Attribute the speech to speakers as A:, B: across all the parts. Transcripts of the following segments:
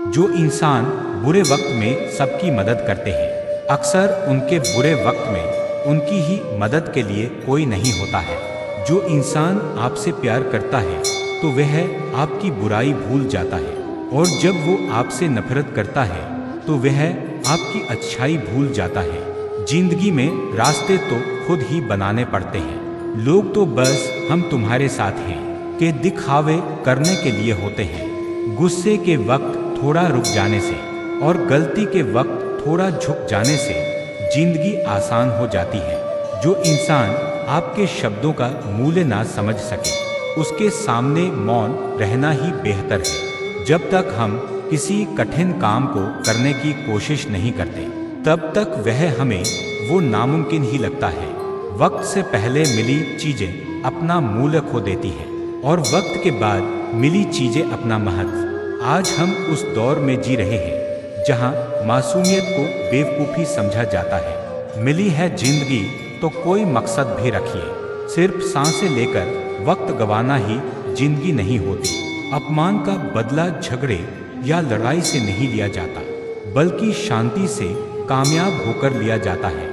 A: जो इंसान बुरे वक्त में सबकी मदद करते हैं, अक्सर उनके बुरे वक्त में उनकी ही मदद के लिए कोई नहीं होता है। जो इंसान आपसे प्यार करता है तो वह आपकी बुराई भूल जाता है, और जब वो आपसे नफरत करता है तो वह आपकी अच्छाई भूल जाता है। जिंदगी में रास्ते तो खुद ही बनाने पड़ते हैं। लोग तो बस हम तुम्हारे साथ हैं के दिखावे करने के लिए होते हैं। गुस्से के वक्त थोड़ा रुक जाने से और गलती के वक्त थोड़ा झुक जाने से जिंदगी आसान हो जाती है। जो इंसान आपके शब्दों का मूल्य ना समझ सके, उसके सामने मौन रहना ही बेहतर है। जब तक हम किसी कठिन काम को करने की कोशिश नहीं करते, तब तक वह हमें वो नामुमकिन ही लगता है। वक्त से पहले मिली चीजें अपना मूल्य खो देती है, और वक्त के बाद मिली चीजें अपना महत्व। आज हम उस दौर में जी रहे हैं जहां मासूमियत को बेवकूफ़ी समझा जाता है। मिली है जिंदगी तो कोई मकसद भी रखिए। सिर्फ सांसें लेकर वक्त गंवाना ही जिंदगी नहीं होती। अपमान का बदला झगड़े या लड़ाई से नहीं लिया जाता, बल्कि शांति से कामयाब होकर लिया जाता है।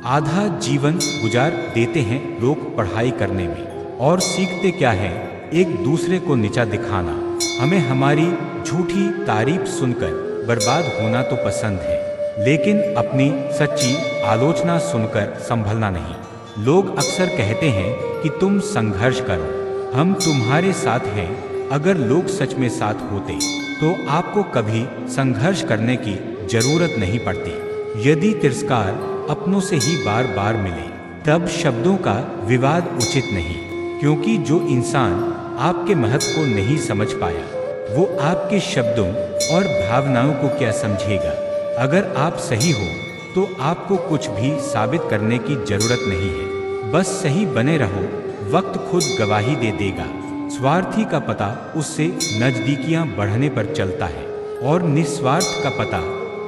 A: आधा जीवन गुजार देते हैं लोग पढ़ाई करने में, और सीखते क्या है? एक दूसरे को नीचा दिखाना। हमें हमारी झूठी तारीफ सुनकर बर्बाद होना तो पसंद है, लेकिन अपनी सच्ची आलोचना सुनकर संभलना नहीं। लोग अक्सर कहते हैं कि तुम संघर्ष करो, हम तुम्हारे साथ हैं। अगर लोग सच में साथ होते तो आपको कभी संघर्ष करने की जरूरत नहीं पड़ती। यदि तिरस्कार अपनों से ही बार बार मिले, तब शब्दों का विवाद उचित नहीं, क्योंकि जो इंसान आपके महत्व को नहीं समझ पाया, वो आपके शब्दों और भावनाओं को क्या समझेगा। अगर आप सही हो तो आपको कुछ भी साबित करने की जरूरत नहीं है। बस सही बने रहो, वक्त खुद गवाही दे देगा। स्वार्थी का पता उससे नजदीकियां बढ़ने पर चलता है, और निस्वार्थ का पता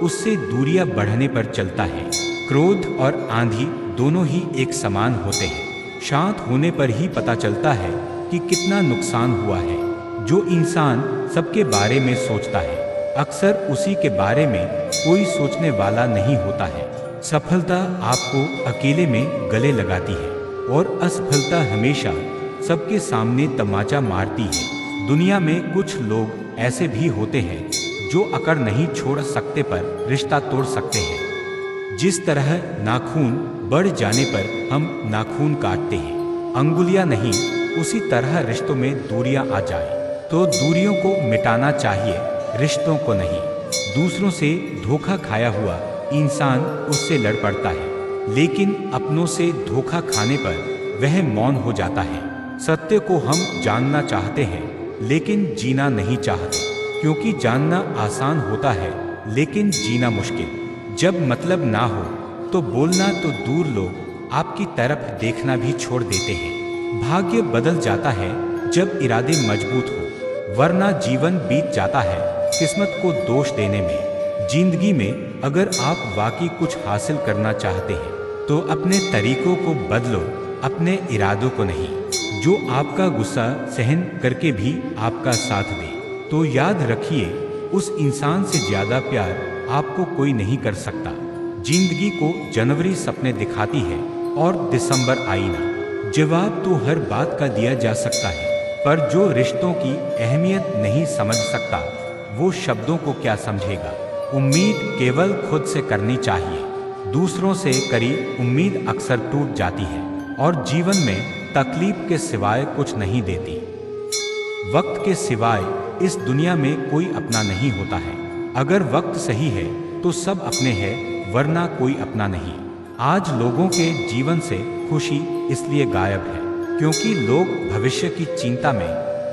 A: उससे दूरियां बढ़ने पर चलता है। क्रोध और आंधी दोनों ही एक समान होते हैं। शांत होने पर ही पता चलता है कि कितना नुकसान हुआ है। जो इंसान सबके बारे में सोचता है, अक्सर उसी के बारे में कोई सोचने वाला नहीं होता है। सफलता आपको अकेले में गले लगाती है, और असफलता हमेशा सबके सामने तमाचा मारती है। दुनिया में कुछ लोग ऐसे भी होते हैं जो अकड़ नहीं छोड़ सकते पर रिश्ता तोड़ सकते हैं। जिस तरह नाखून बढ़ जाने पर हम नाखून काटते हैं, अंगुलियां नहीं, उसी तरह रिश्तों में दूरियां आ जाए तो दूरियों को मिटाना चाहिए, रिश्तों को नहीं। दूसरों से धोखा खाया हुआ इंसान उससे लड़ पड़ता है, लेकिन अपनों से धोखा खाने पर वह मौन हो जाता है। सत्य को हम जानना चाहते हैं, लेकिन जीना नहीं चाहते, क्योंकि जानना आसान होता है लेकिन जीना मुश्किल। जब मतलब ना हो तो बोलना तो दूर, लोग आपकी तरफ देखना भी छोड़ देते हैं। भाग्य बदल जाता है जब इरादे मजबूत हो, वरना जीवन बीत जाता है किस्मत को दोष देने में। जिंदगी में अगर आप वाकई कुछ हासिल करना चाहते हैं तो अपने तरीकों को बदलो, अपने इरादों को नहीं। जो आपका गुस्सा सहन करके भी आपका साथ दे, तो याद रखिए उस इंसान से ज्यादा प्यार आपको कोई नहीं कर सकता। जिंदगी को जनवरी सपने दिखाती है और दिसंबर आईना। जवाब तो हर बात का दिया जा सकता है, पर जो रिश्तों की अहमियत नहीं समझ सकता, वो शब्दों को क्या समझेगा। उम्मीद केवल खुद से करनी चाहिए, दूसरों से करी उम्मीद अक्सर टूट जाती है और जीवन में तकलीफ के सिवाय कुछ नहीं देती। वक्त के सिवाय इस दुनिया में कोई अपना नहीं होता है। अगर वक्त सही है तो सब अपने हैं, वरना कोई अपना नहीं। आज लोगों के जीवन से खुशी इसलिए गायब है क्योंकि लोग भविष्य की चिंता में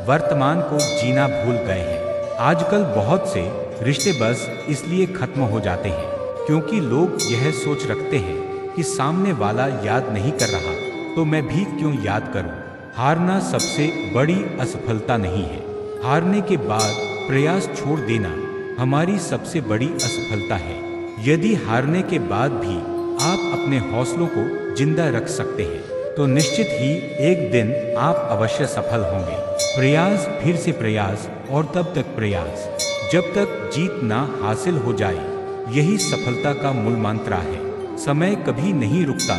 A: वर्तमान को जीना भूल गए हैं। आजकल बहुत से रिश्ते बस इसलिए खत्म हो जाते हैं क्योंकि लोग यह सोच रखते हैं कि सामने वाला याद नहीं कर रहा तो मैं भी क्यों याद करूं। हारना सबसे बड़ी असफलता नहीं है, हारने के बाद प्रयास छोड़ देना हमारी सबसे बड़ी असफलता है। यदि हारने के बाद भी आप अपने हौसलों को जिंदा रख सकते हैं तो निश्चित ही एक दिन आप अवश्य सफल होंगे। प्रयास, फिर से प्रयास और तब तक प्रयास। जब तक जीत ना हासिल हो जाए। यही सफलता का मूल मंत्र है। समय कभी नहीं रुकता।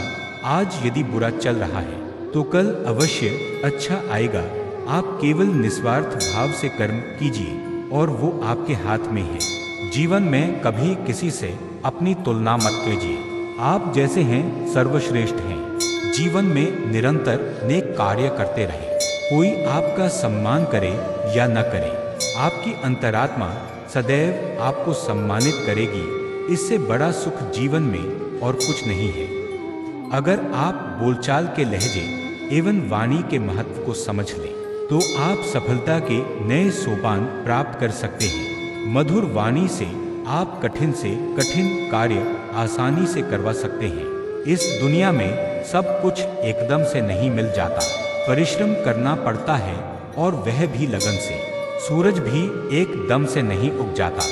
A: आज यदि बुरा चल रहा है तो कल अवश्य अच्छा आएगा। आप केवल निस्वार्थ भाव से कर्म कीजिए और वो आपके हाथ में है। जीवन में कभी किसी से अपनी तुलना मत कीजिए। आप जैसे हैं सर्वश्रेष्ठ हैं। जीवन में निरंतर नेक कार्य करते रहे। कोई आपका सम्मान करे या न करे, आपकी अंतरात्मा सदैव आपको सम्मानित करेगी। इससे बड़ा सुख जीवन में और कुछ नहीं है। अगर आप बोलचाल के लहजे एवं वाणी के महत्व को समझ लें तो आप सफलता के नए सोपान प्राप्त कर सकते हैं। मधुर वाणी से आप कठिन से कठिन कार्य आसानी से करवा सकते हैं। इस दुनिया में सब कुछ एकदम से नहीं मिल जाता। परिश्रम करना पड़ता है और वह भी लगन से। सूरज भी एकदम से नहीं उग जाता,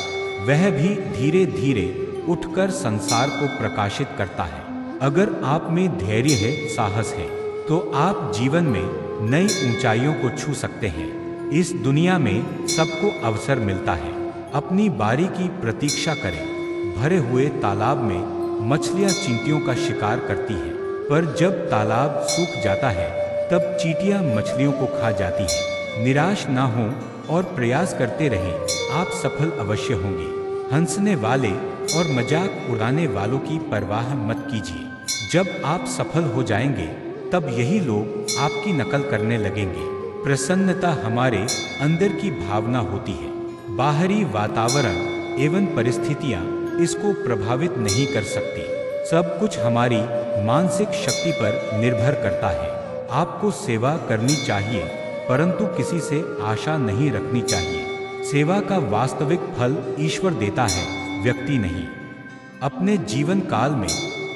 A: वह भी धीरे धीरे उठकर संसार को प्रकाशित करता है। अगर आप में धैर्य है, साहस है, तो आप जीवन में नई ऊंचाइयों को छू सकते हैं। इस दुनिया में सबको अवसर मिलता है। अपनी बारी की प्रतीक्षा करें। भरे हुए तालाब में मछलियां चींटियों का शिकार करती हैं, पर जब तालाब सूख जाता है तब चींटियां मछलियों को खा जाती हैं। निराश ना हो और प्रयास करते रहें, आप सफल अवश्य होंगे। हंसने वाले और मजाक उड़ाने वालों की परवाह मत कीजिए। जब आप सफल हो जाएंगे तब यही लोग आपकी नकल करने लगेंगे। प्रसन्नता हमारे अंदर की भावना होती है। बाहरी वातावरण एवं परिस्थितियां इसको प्रभावित नहीं कर सकती। सब कुछ हमारी मानसिक शक्ति पर निर्भर करता है। आपको सेवा करनी चाहिए, परंतु किसी से आशा नहीं रखनी चाहिए। सेवा का वास्तविक फल ईश्वर देता है, व्यक्ति नहीं। अपने जीवन काल में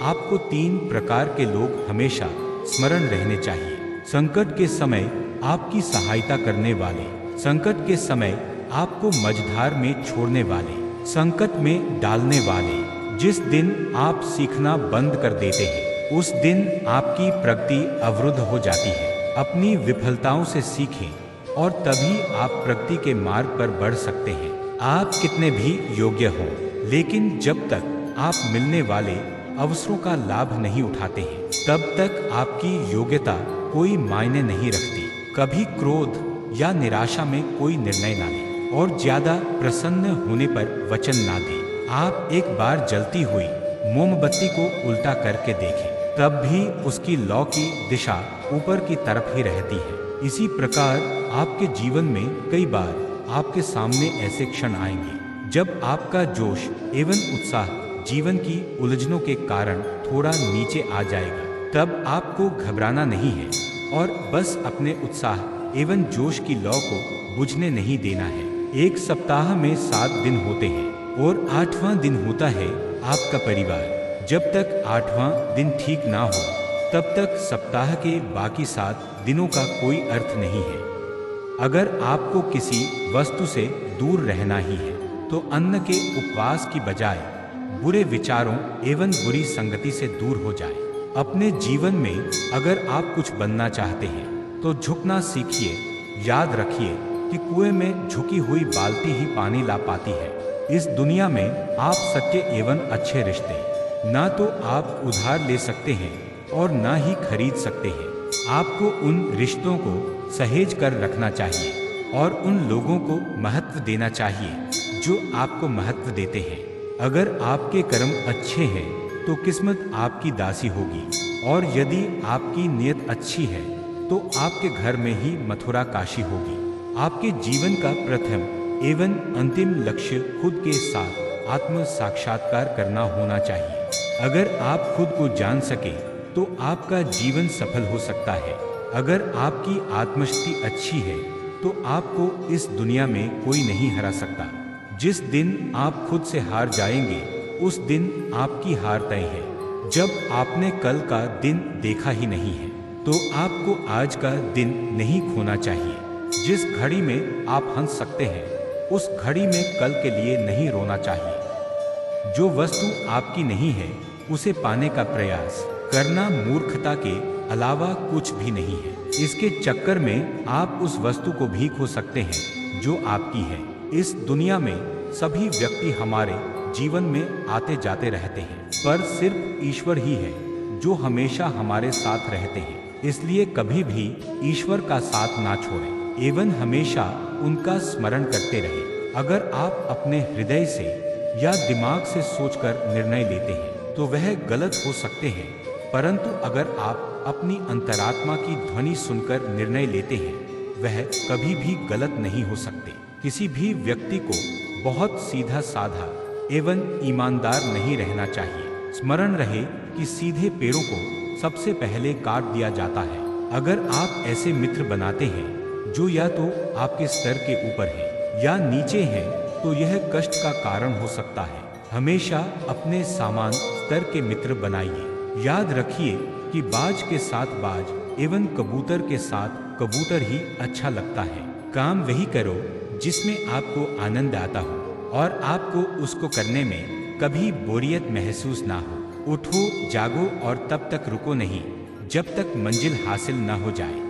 A: आपको 3 प्रकार के लोग हमेशा स्मरण रहने चाहिए। संकट के समय आपकी सहायता करने वाले, संकट के समय आपको मझधार में छोड़ने वाले, संकट में डालने वाले। जिस दिन आप सीखना बंद कर देते हैं उस दिन आपकी प्रगति अवरुद्ध हो जाती है। अपनी विफलताओं से सीखें और तभी आप प्रगति के मार्ग पर बढ़ सकते हैं। आप कितने भी योग्य हों, लेकिन जब तक आप मिलने वाले अवसरों का लाभ नहीं उठाते हैं तब तक आपकी योग्यता कोई मायने नहीं रखती। कभी क्रोध या निराशा में कोई निर्णय ना लें और ज्यादा प्रसन्न होने पर वचन ना दें। आप एक बार जलती हुई मोमबत्ती को उल्टा करके देखें, तब भी उसकी लौ की दिशा ऊपर की तरफ ही रहती है। इसी प्रकार आपके जीवन में कई बार आपके सामने ऐसे क्षण आएंगे जब आपका जोश एवं उत्साह जीवन की उलझनों के कारण थोड़ा नीचे आ जाएगा। तब आपको घबराना नहीं है और बस अपने उत्साह एवं जोश की लौ को बुझने नहीं देना है। एक सप्ताह में 7 दिन होते हैं और 8वां दिन होता है आपका परिवार। जब तक 8वां दिन ठीक ना हो तब तक सप्ताह के बाकी 7 दिनों का कोई अर्थ नहीं है। अगर आपको किसी वस्तु से दूर रहना ही है तो अन्न के उपवास की बजाय बुरे विचारों एवं बुरी संगति से दूर हो जाए। अपने जीवन में अगर आप कुछ बनना चाहते हैं तो झुकना सीखिए। याद रखिए कि कुएं में झुकी हुई बाल्टी ही पानी ला पाती है। इस दुनिया में आप सच्चे एवं अच्छे रिश्ते ना तो आप उधार ले सकते हैं और ना ही खरीद सकते हैं। आपको उन रिश्तों को सहेज कर रखना चाहिए और उन लोगों को महत्व देना चाहिए जो आपको महत्व देते हैं। अगर आपके कर्म अच्छे हैं तो किस्मत आपकी दासी होगी, और यदि आपकी नीयत अच्छी है तो आपके घर में ही मथुरा काशी होगी। आपके जीवन का प्रथम एवं अंतिम लक्ष्य खुद के साथ आत्म साक्षात्कार करना होना चाहिए। अगर आप खुद को जान सके तो आपका जीवन सफल हो सकता है। अगर आपकी आत्मस्थिति अच्छी है तो आपको इस दुनिया में कोई नहीं हरा सकता। जिस दिन आप खुद से हार जाएंगे उस दिन आपकी हार तय है। जब आपने कल का दिन देखा ही नहीं है तो आपको आज का दिन नहीं खोना चाहिए। जिस घड़ी में आप हंस सकते हैं उस घड़ी में कल के लिए नहीं रोना चाहिए। जो वस्तु आपकी नहीं है उसे पाने का प्रयास करना मूर्खता के अलावा कुछ भी नहीं है। इसके चक्कर में आप उस वस्तु को भी खो सकते हैं जो आपकी है। इस दुनिया में सभी व्यक्ति हमारे जीवन में आते जाते रहते हैं, पर सिर्फ ईश्वर ही है जो हमेशा हमारे साथ रहते हैं। इसलिए कभी भी ईश्वर का साथ ना छोड़ें एवं हमेशा उनका स्मरण करते रहें। अगर आप अपने हृदय से या दिमाग से सोचकर निर्णय लेते हैं तो वह गलत हो सकते हैं, परंतु अगर आप अपनी अंतरात्मा की ध्वनि सुनकर निर्णय लेते हैं वह कभी भी गलत नहीं हो सकते। किसी भी व्यक्ति को बहुत सीधा साधा एवं ईमानदार नहीं रहना चाहिए। स्मरण रहे कि सीधे पेड़ों को सबसे पहले काट दिया जाता है। अगर आप ऐसे मित्र बनाते हैं जो या तो आपके स्तर के ऊपर है या नीचे हैं तो यह कष्ट का कारण हो सकता है। हमेशा अपने समान स्तर के मित्र बनाइए। याद रखिए कि बाज के साथ बाज एवं कबूतर के साथ कबूतर ही अच्छा लगता है। काम वही करो जिसमें आपको आनंद आता हो और आपको उसको करने में कभी बोरियत महसूस ना हो। उठो, जागो और तब तक रुको नहीं जब तक मंजिल हासिल ना हो जाए।